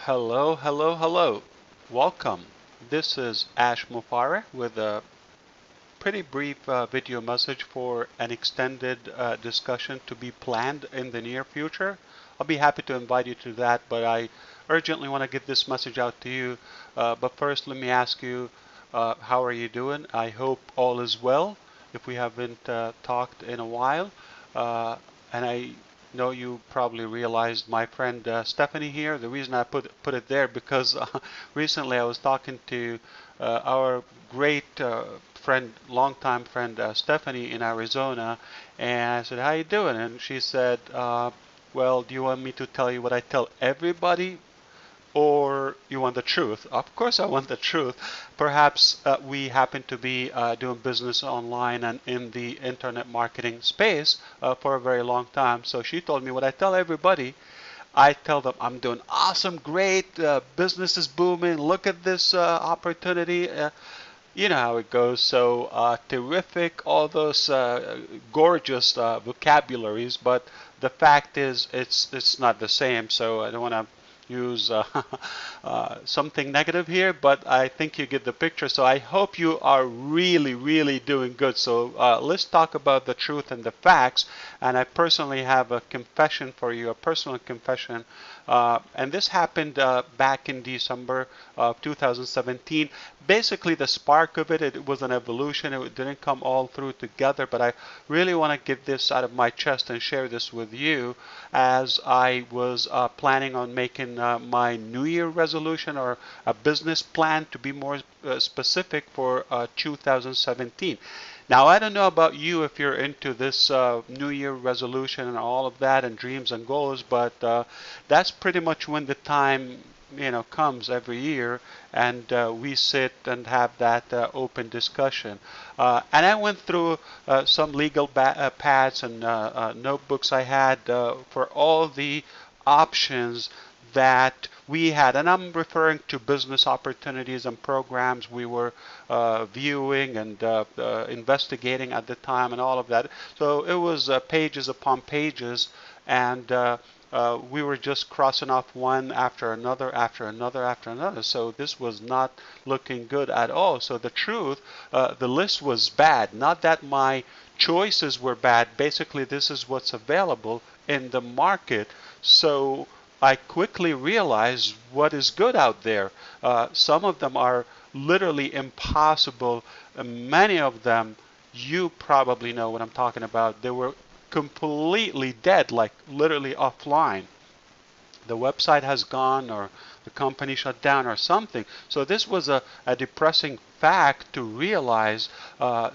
Hello, hello, hello. Welcome. This is Ash Mufare with a pretty brief video message for an extended discussion to be planned in the near future. I'll be happy to invite you to that, but I urgently want to get this message out to you. But first, let me ask you, how are you doing? I hope all is well, if we haven't talked in a while. And I know you probably realized my friend Stephanie here. The reason I put it there because recently I was talking to our great friend, longtime friend Stephanie in Arizona, and I said, "How you doing?" And she said, "Well, do you want me to tell you what I tell everybody, or you want the truth?" Of course, I want the truth. Perhaps we happen to be doing business online and in the internet marketing space for a very long time. So she told me what I tell everybody. I tell them I'm doing awesome, great, business is booming. Look at this opportunity. You know how it goes. So terrific, all those gorgeous vocabularies, but the fact is, it's not the same. So I don't want to use something negative here, but I think you get the picture. So I hope you are really, really doing good. So let's talk about the truth and the facts. And I personally have a confession for you, a personal confession. And this happened back in December of 2017. Basically, the spark of it was an evolution. It didn't come all through together, but I really want to get this out of my chest and share this with you as I was planning on making my New Year resolution or a business plan to be more specific for 2017. Now, I don't know about you if you're into this New Year resolution and all of that and dreams and goals, but that's pretty much when the time comes every year, and we sit and have that open discussion. And I went through some legal pads and notebooks I had for all the options that we had, and I'm referring to business opportunities and programs we were viewing and investigating at the time and all of that. So it was pages upon pages, and we were just crossing off one after another, after another, after another. So this was not looking good at all. So the truth, the list was bad. Not that my choices were bad. Basically, this is what's available in the market. So I quickly realized what is good out there. Some of them are literally impossible. Many of them, you probably know what I'm talking about. They were completely dead, like literally offline. The website has gone, or the company shut down, or something. So this was a depressing fact to realize,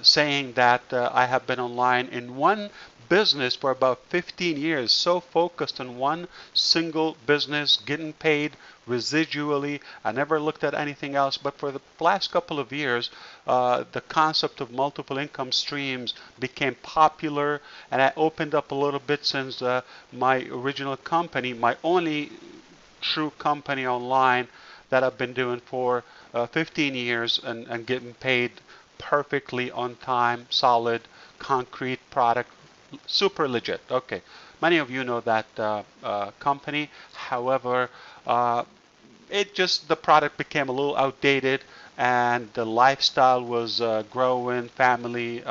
saying that I have been online in one business for about 15 years, so focused on one single business, getting paid residually. I never looked at anything else. But for the last couple of years, the concept of multiple income streams became popular, and I opened up a little bit since my original company, my only true company online that I've been doing for 15 years and getting paid perfectly on time, solid, concrete product, super legit. Okay, many of you know that company. However, it just the product became a little outdated, and the lifestyle was growing, family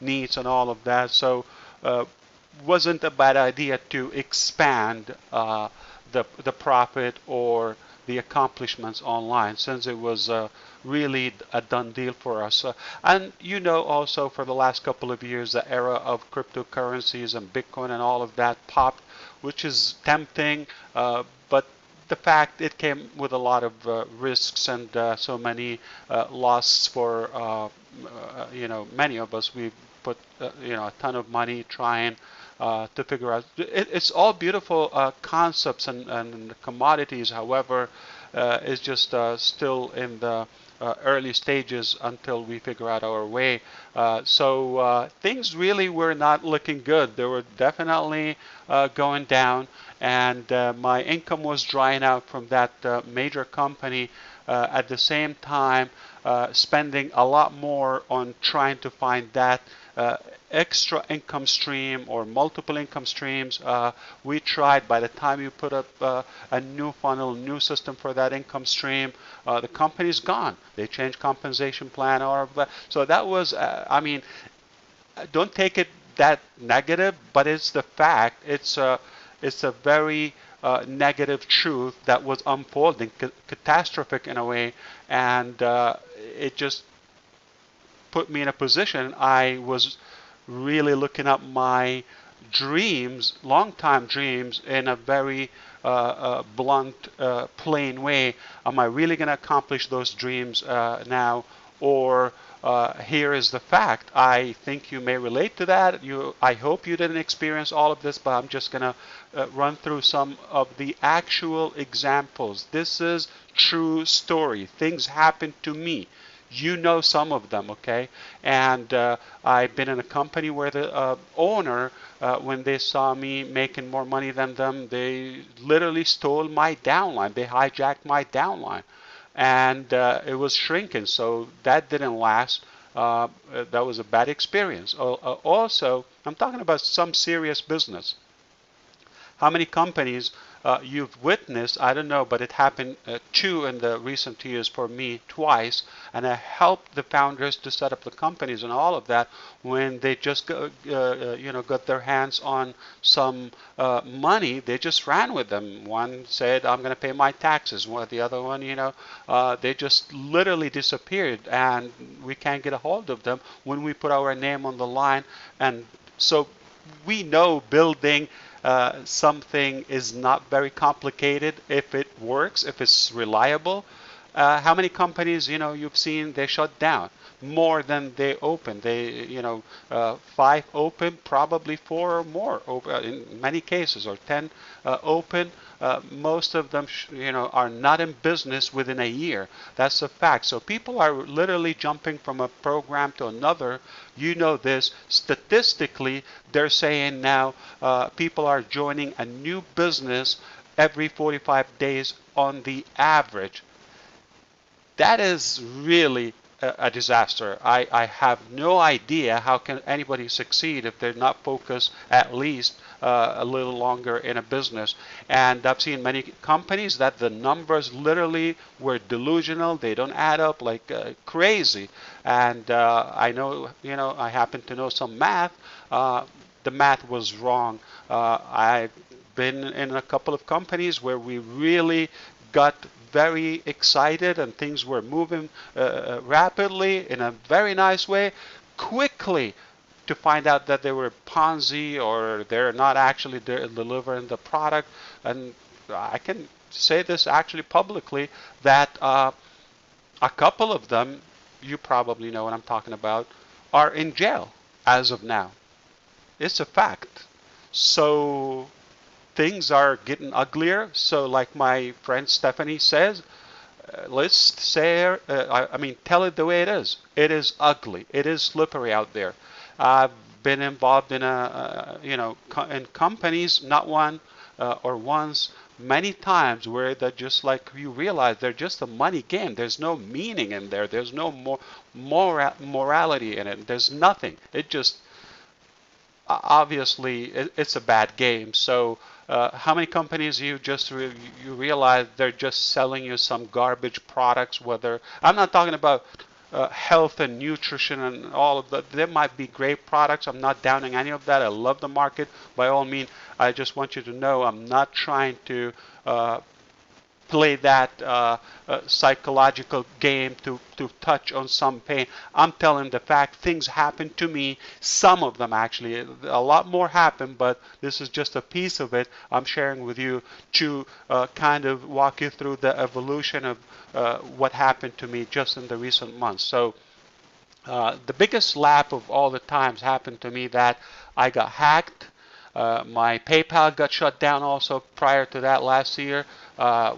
needs, and all of that. So, wasn't a bad idea to expand the profit or the accomplishments online, since it was really a done deal for us. And also for the last couple of years, the era of cryptocurrencies and Bitcoin and all of that popped, which is tempting, but the fact it came with a lot of risks and so many losses for many of us. We put a ton of money trying to figure out. It's all beautiful concepts and commodities. However, it's just still in the early stages until we figure out our way. So things really were not looking good. They were definitely going down, and my income was drying out from that major company. At the same time, spending a lot more on trying to find that extra income stream or multiple income streams. We tried. By the time you put up a new funnel, new system for that income stream, the company's gone. They changed compensation plan or so that was. I mean, don't take it that negative, but it's the fact. It's a very negative truth that was unfolding, catastrophic in a way, and it just put me in a position. I was really looking at my dreams, long-time dreams, in a very blunt, plain way. Am I really going to accomplish those dreams now? Or here is the fact. I think you may relate to that. I hope you didn't experience all of this, but I'm just going to run through some of the actual examples. This is true story. Things happen to me. You know some of them, okay? And I've been in a company where the owner, when they saw me making more money than them, they literally stole my downline. They hijacked my downline. And it was shrinking, so that didn't last. That was a bad experience. Also, I'm talking about some serious business. How many companies you've witnessed? I don't know, but it happened two in the recent years for me, twice, and I helped the founders to set up the companies and all of that when they just got their hands on some money. They just ran with them. One said, "I'm going to pay my taxes." While the other one, they just literally disappeared, and we can't get a hold of them when we put our name on the line. And so we know building something is not very complicated if it works, if it's reliable. How many companies you've seen they shut down? More than they open. They 5 open, probably 4 or more in many cases, or 10 open. Most of them are not in business within a year. That's a fact. So people are literally jumping from a program to another. You know this. Statistically, they're saying now people are joining a new business every 45 days on the average. That is really a disaster. I have no idea how can anybody succeed if they're not focused at least a little longer in a business. And I've seen many companies that the numbers literally were delusional. They don't add up like crazy. And I know, I happen to know some math. The math was wrong. I've been in a couple of companies where we really got very excited and things were moving rapidly in a very nice way, quickly to find out that they were Ponzi or they're not actually delivering the product. And I can say this actually publicly that a couple of them, you probably know what I'm talking about, are in jail as of now. It's a fact. So things are getting uglier. So like my friend Stephanie says, let's say, tell it the way it is. It is ugly. It is slippery out there. I've been involved in in companies, not one or once, many times where they're just like you realize they're just a money game. There's no meaning in there. There's no morality in it. There's nothing. It just obviously it's a bad game. So how many companies you realize they're just selling you some garbage products? Whether I'm not talking about health and nutrition and all of that. There might be great products. I'm not downing any of that. I love the market. By all means, I just want you to know I'm not trying to play that psychological game to touch on some pain. I'm telling the fact things happen to me. Some of them actually, a lot more happen, but this is just a piece of it I'm sharing with you to kind of walk you through the evolution of what happened to me just in the recent months. So the biggest slap of all the times happened to me that I got hacked. My PayPal got shut down also prior to that last year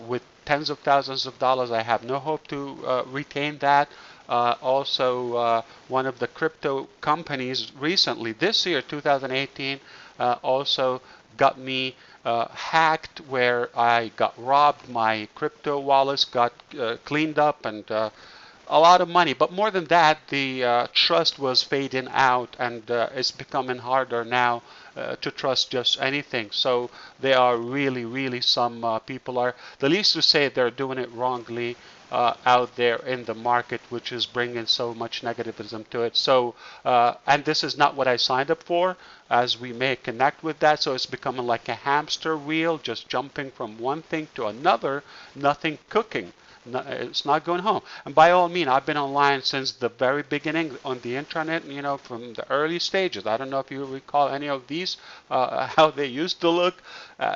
with tens of thousands of dollars. I have no hope to retain that. Also, one of the crypto companies recently, this year, 2018, also got me hacked where I got robbed. My crypto wallets got cleaned up and a lot of money. But more than that, the trust was fading out, and it's becoming harder now to trust just anything. So they are really, really, some people are, the least to say, they're doing it wrongly out there in the market, which is bringing so much negativism to it. So, and this is not what I signed up for, as we may connect with that. So it's becoming like a hamster wheel, just jumping from one thing to another, nothing cooking. No, it's not going home. And by all means, I've been online since the very beginning on the internet, you know, from the early stages. I don't know if you recall any of these, how they used to look.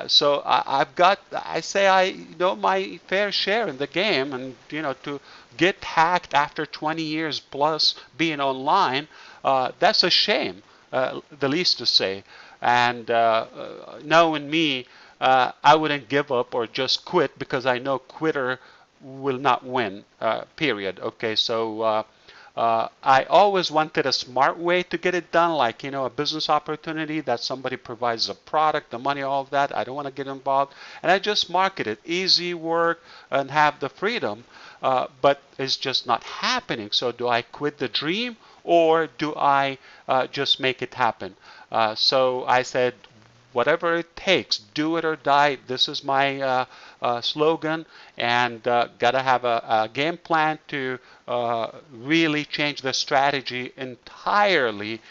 So I've got, I say I know my fair share in the game, and, you know, to get hacked after 20 years plus being online, that's a shame, the least to say. And knowing me, I wouldn't give up or just quit, because I know quitter will not win, period. Okay, so I always wanted a smart way to get it done, like, you know, a business opportunity that somebody provides a product, the money, all of that. I don't want to get involved, and I just market it, easy work, and have the freedom, but it's just not happening. So do I quit the dream, or do I just make it happen? So I said, whatever it takes, do it or die. This is my slogan, and gotta have a game plan to really change the strategy entirely,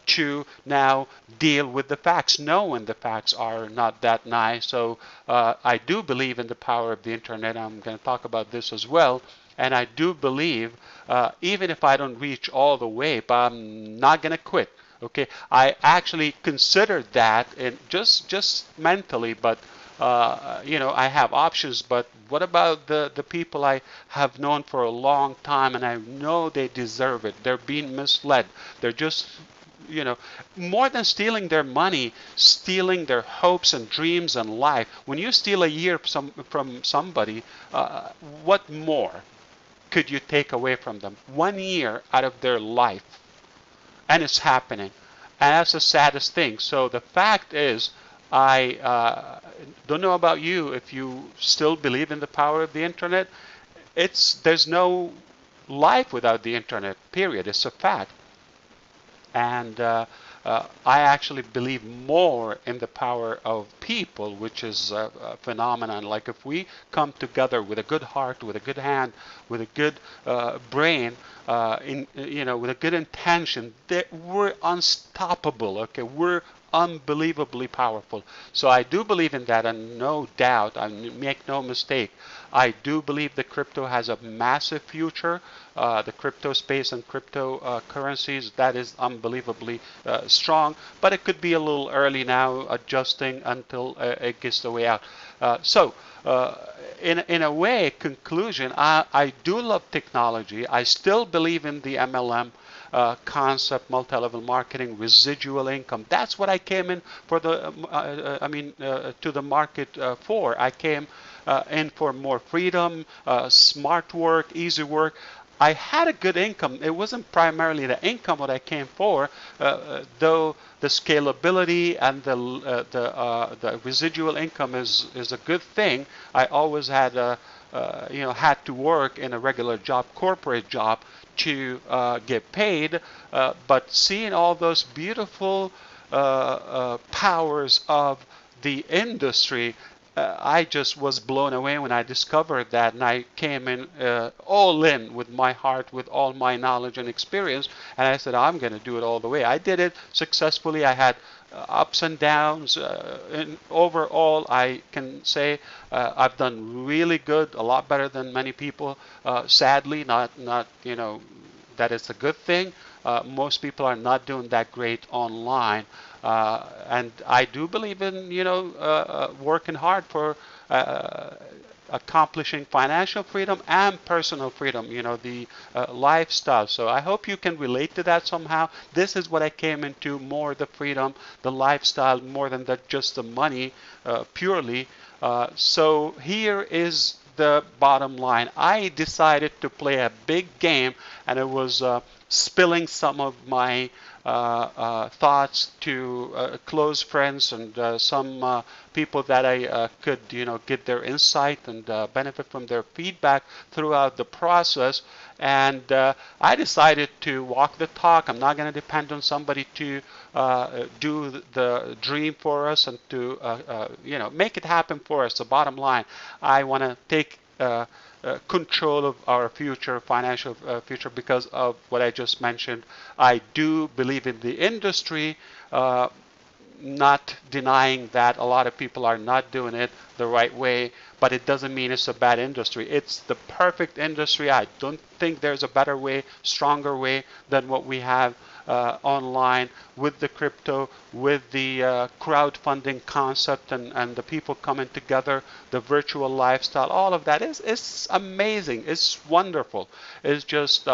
to now deal with the facts, knowing the facts are not that nice. So I do believe in the power of the internet. I'm going to talk about this as well. And I do believe, even if I don't reach all the way, but I'm not going to quit. Okay, I actually considered that, and just mentally, but you know, I have options. But what about the people I have known for a long time, and I know they deserve it? They're being misled. They're just, you know, more than stealing their money, stealing their hopes and dreams and life. When you steal a year from somebody, what more could you take away from them? 1 year out of their life. And it's happening, and that's the saddest thing. So the fact is, I don't know about you, if you still believe in the power of the internet. There's no life without the internet, period. It's a fact. And I actually believe more in the power of people, which is a phenomenon. Like, if we come together with a good heart, with a good hand, with a good brain, you know, with a good intention, we're unstoppable. Okay, we're unbelievably powerful. So I do believe in that, and no doubt, I make no mistake, I do believe that crypto has a massive future. The crypto space and cryptocurrencies, that is unbelievably strong, but it could be a little early now, adjusting until it gets the way out. So in a way, conclusion, I do love technology. I still believe in the MLM concept, multi-level marketing, residual income. That's what I came in for the, to the market for. I came in for more freedom, smart work, easy work. I had a good income. It wasn't primarily the income what I came for, though the scalability and the residual income is a good thing. I always had had to work in a regular job, corporate job, to get paid, but seeing all those beautiful powers of the industry, I just was blown away when I discovered that, and I came in all in with my heart, with all my knowledge and experience, and I said, I'm going to do it all the way. I did it successfully. I had ups and downs, and overall I can say I've done really good, a lot better than many people. Sadly, not that it's a good thing. Most people are not doing that great online, and I do believe in working hard for accomplishing financial freedom and personal freedom, the lifestyle. So I hope you can relate to that somehow. This is what I came into, more the freedom, the lifestyle, more than just the money purely. So here is the bottom line. I decided to play a big game, and it was spilling some of my thoughts to close friends and some people that I could, get their insight and benefit from their feedback throughout the process. And I decided to walk the talk. I'm not going to depend on somebody to do the dream for us and to, make it happen for us. The bottom line, I want to take control of our future, financial future, because of what I just mentioned. I do believe in the industry, not denying that a lot of people are not doing it the right way, but it doesn't mean it's a bad industry. It's the perfect industry. I don't think there's a better way, stronger way than what we have online with the crypto, with the crowdfunding concept and the people coming together, the virtual lifestyle. All of that is amazing. It's wonderful. It's just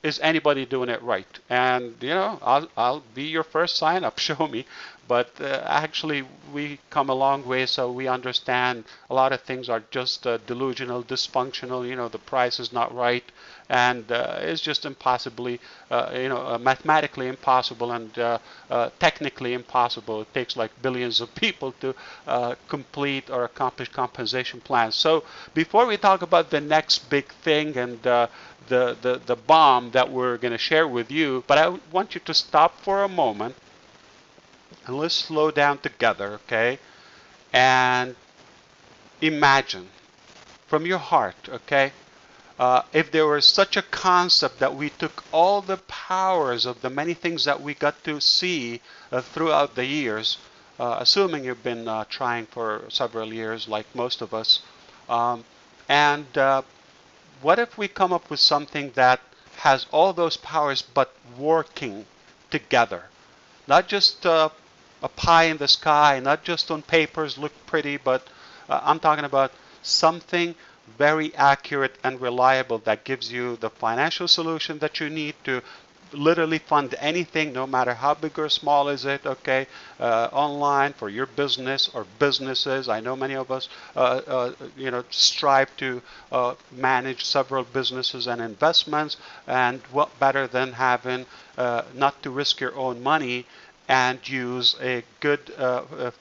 is anybody doing it right? And I'll be your first sign up. Show me. But actually, we come a long way, so we understand a lot of things are just delusional, dysfunctional. The price is not right, and it's just impossibly, mathematically impossible and technically impossible. It takes like billions of people to complete or accomplish compensation plans. So before we talk about the next big thing and the bomb that we're going to share with you, but I want you to stop for a moment and let's slow down together, okay? And imagine from your heart, okay? If there was such a concept that we took all the powers of the many things that we got to see throughout the years, assuming you've been trying for several years like most of us, and what if we come up with something that has all those powers but working together? Not just a pie in the sky, not just on papers look pretty, but I'm talking about something very accurate and reliable that gives you the financial solution that you need to literally fund anything, no matter how big or small is it, okay, online for your business or businesses. I know many of us, strive to manage several businesses and investments, and what better than having not to risk your own money and use a good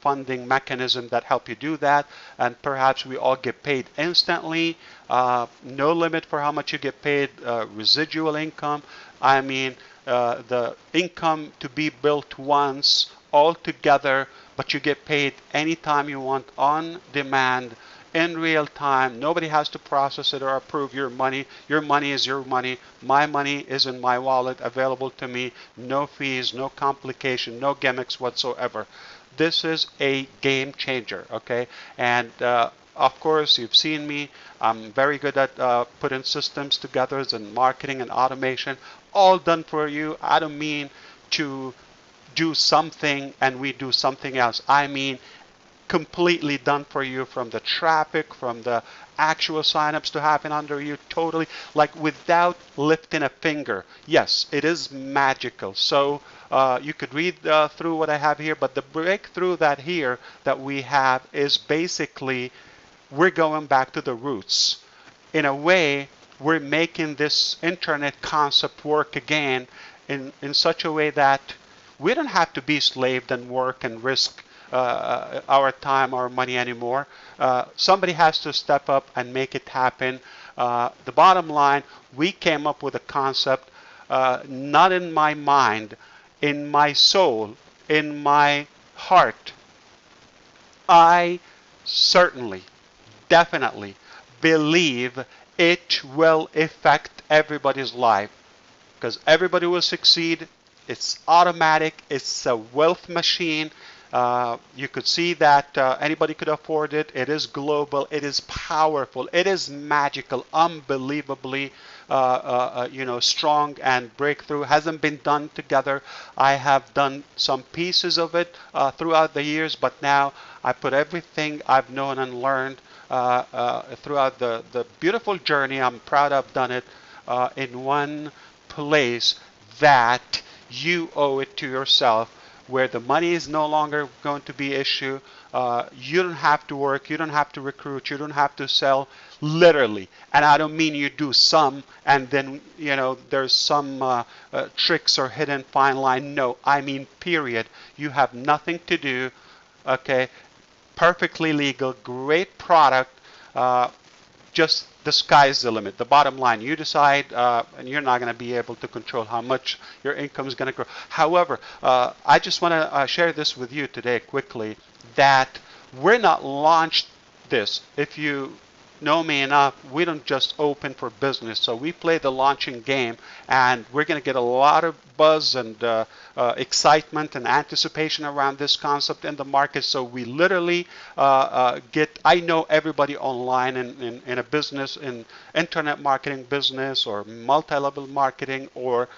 funding mechanism that help you do that. And perhaps we all get paid instantly, no limit for how much you get paid, residual income. I mean, the income to be built once all together, but you get paid anytime you want on demand in real time. Nobody has to process it or approve your money. Your money is your money. My money is in my wallet, available to me. No fees, no complication, no gimmicks whatsoever. This is a game changer, okay? And of course, you've seen me. I'm very good at putting systems together and marketing and automation, all done for you. I don't mean to do something and we do something else. I mean completely done for you, from the traffic, from the actual signups to happen under you, totally, like without lifting a finger. Yes, it is magical. So you could read through what I have here, but the breakthrough that we have is basically we're going back to the roots. In a way, we're making this internet concept work again in such a way that we don't have to be slaved and work and risk our time, our money anymore. Somebody has to step up and make it happen. The bottom line, we came up with a concept, not in my mind, in my soul, in my heart. I certainly, definitely believe it will affect everybody's life, because everybody will succeed. It's automatic. It's a wealth machine. You could see that anybody could afford it. It is global. It is powerful. It is magical, unbelievably strong, and breakthrough. Hasn't been done together. I have done some pieces of it throughout the years, but now I put everything I've known and learned throughout the beautiful journey. I'm proud I've done it in one place that you owe it to yourself. where the money is no longer going to be issue. You don't have to work, you don't have to recruit, you don't have to sell, literally. And I don't mean you do some and then there's some tricks or hidden fine line. No, I mean period. You have nothing to do. Okay, perfectly legal, great product. Just the sky's the limit. The bottom line, you decide, and you're not going to be able to control how much your income is going to grow. However, I just want to share this with you today quickly, that we're not launched this. If you know me enough, we don't just open for business. So we play the launching game, and we're going to get a lot of buzz and excitement and anticipation around this concept in the market. So we literally I know everybody online in a business, in internet marketing business or multi-level marketing or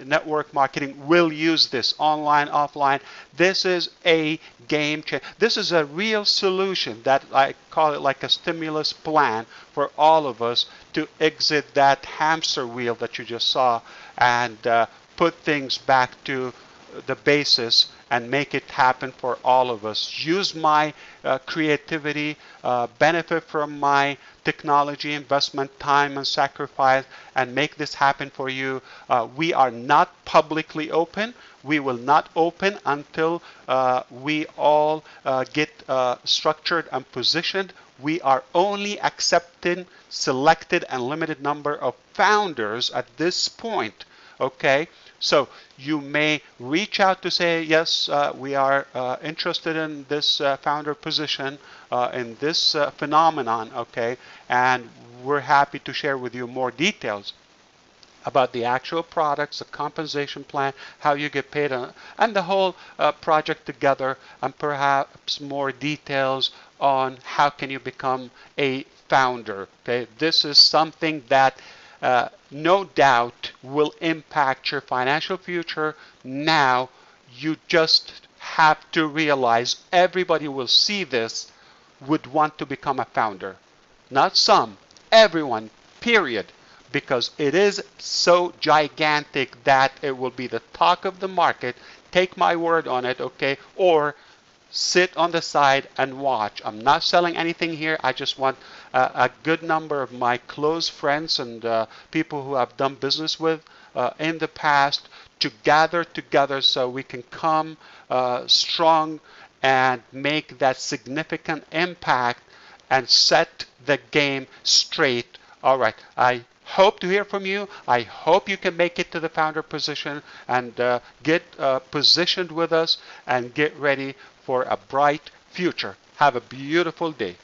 network marketing will use this online, offline. This is a game changer. This is a real solution that I call it like a stimulus plan for all of us to exit that hamster wheel that you just saw and put things back to the basis and make it happen for all of us. Use my creativity, benefit from my technology investment, time and sacrifice, and make this happen for you. We are not publicly open. We will not open until we all get structured and positioned. We are only accepting selected and limited number of founders at this point. Okay, so you may reach out to say, yes, we are interested in this founder position, in this phenomenon, okay, and we're happy to share with you more details about the actual products, the compensation plan, how you get paid, and the whole project together, and perhaps more details on how can you become a founder. Okay, this is something that no doubt will impact your financial future. Now, you just have to realize everybody will see this would want to become a founder. Not some, everyone, period. Because it is so gigantic that it will be the talk of the market. Take my word on it, okay? Or sit on the side and watch. I'm not selling anything here. I just want a good number of my close friends and people who I've done business with in the past to gather together so we can come strong and make that significant impact and set the game straight. All right. I hope to hear from you. I hope you can make it to the founder position and get positioned with us and get ready for a bright future. Have a beautiful day.